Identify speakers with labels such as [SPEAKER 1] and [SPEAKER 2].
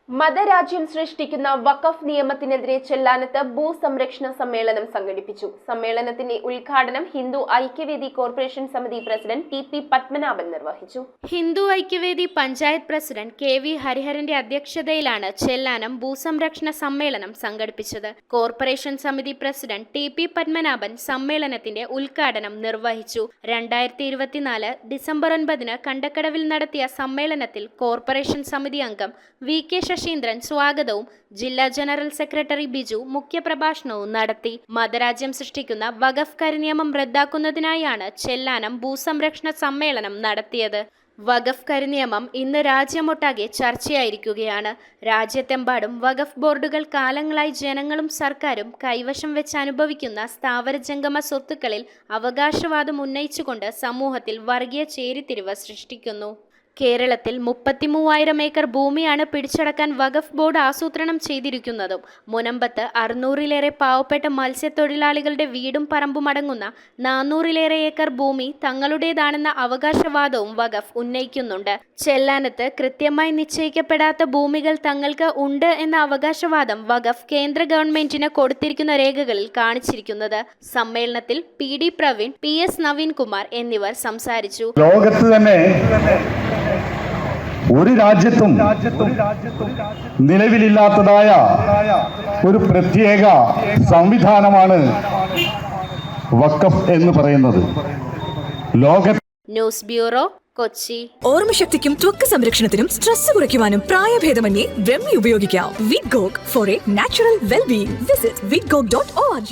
[SPEAKER 1] മതരാജ്യം സൃഷ്ടിക്കുന്ന വഖഫ് നിയമത്തിനെതിരെ ചെല്ലാനത്ത് ഭൂസംരക്ഷണ സമ്മേളനം സംഘടിപ്പിച്ചു. സമ്മേളനത്തിന്റെ ഉദ്ഘാടനം ഹിന്ദു ഐക്യവേദി കോർപ്പറേഷൻ സമിതി പ്രസിഡന്റ് ടി.പി. പത്മനാഭൻ നിർവഹിച്ചു.
[SPEAKER 2] ഹിന്ദു ഐക്യവേദി പഞ്ചായത്ത് പ്രസിഡന്റ് കെ.വി. ഹരിഹരന്റെ അധ്യക്ഷതയിലാണ് ചെല്ലാനം ഭൂസംരക്ഷണ സമ്മേളനം സംഘടിപ്പിച്ചത്. കോർപ്പറേഷൻ സമിതി പ്രസിഡന്റ് ടി.പി. പത്മനാഭൻ സമ്മേളനത്തിന്റെ ഉദ്ഘാടനം നിർവഹിച്ചു. 2024 ഡിസംബർ 9 കണ്ടക്കടവിൽ നടത്തിയ സമ്മേളനത്തിൽ കോർപ്പറേഷൻ സമിതി അംഗം വി.കെ. ശശീന്ദ്രൻ സ്വാഗതവും ജില്ലാ ജനറൽ സെക്രട്ടറി ബിജു മുഖ്യപ്രഭാഷണവും നടത്തി. മതരാജ്യം സൃഷ്ടിക്കുന്ന വഖഫ് കരിനിയമം റദ്ദാക്കുന്നതിനായാണ് ചെല്ലാനം ഭൂസംരക്ഷണ സമ്മേളനം നടത്തിയത്. വഖഫ് കരിനിയമം ഇന്ന് രാജ്യമൊട്ടാകെ ചർച്ചയായിരിക്കുകയാണ്. രാജ്യത്തെമ്പാടും വഖഫ് ബോർഡുകൾ കാലങ്ങളായി ജനങ്ങളും സർക്കാരും കൈവശം വെച്ച് അനുഭവിക്കുന്ന സ്ഥാവര ജംഗമ സ്വത്തുക്കളിൽ അവകാശവാദം ഉന്നയിച്ചുകൊണ്ട് സമൂഹത്തിൽ വർഗീയ ചേരിതിരിവ് സൃഷ്ടിക്കുന്നു. കേരളത്തിൽ 33,000 ഏക്കർ ഭൂമിയാണ് പിടിച്ചടക്കാൻ വഖഫ് ബോർഡ് ആസൂത്രണം ചെയ്തിരിക്കുന്നതും മുനമ്പത്ത് 600-ലേറെ പാവപ്പെട്ട മത്സ്യത്തൊഴിലാളികളുടെ വീടും പറമ്പും അടങ്ങുന്ന 400-ലേറെ ഏക്കർ ഭൂമി തങ്ങളുടേതാണെന്ന അവകാശവാദവും വഖഫ് ഉന്നയിക്കുന്നുണ്ട്. ചെല്ലാനത്ത് കൃത്യമായി നിശ്ചയിക്കപ്പെടാത്ത ഭൂമികൾ തങ്ങൾക്ക് ഉണ്ട് എന്ന അവകാശവാദം വഖഫ് കേന്ദ്ര ഗവൺമെന്റിന് കൊടുത്തിരിക്കുന്ന രേഖകളിൽ കാണിച്ചിരിക്കുന്നത്. സമ്മേളനത്തിൽ പി.ഡി. പ്രവീൺ, പി.എസ്. നവീൻകുമാർ എന്നിവർ സംസാരിച്ചു.
[SPEAKER 3] ലോകത്ത് തന്നെ ഒരു രാജ്യത്തും നിലവിലില്ലാത്തതായ ഒരു പ്രത്യേക സംവിധാനമാണ് വഖഫ് എന്ന് പറയുന്നത്.
[SPEAKER 2] News bureau, Kochi.
[SPEAKER 4] ഓർമ്മശക്തിക്കും ത്വക്ക് സംരക്ഷണത്തിനും സ്ട്രെസ് കുറയ്ക്കുവാനും പ്രായഭേദമന്യേ ബ്രഹ്മി ഉപയോഗിക്കാം. Vidgog for a natural wellbeing. Visit vidgog.org.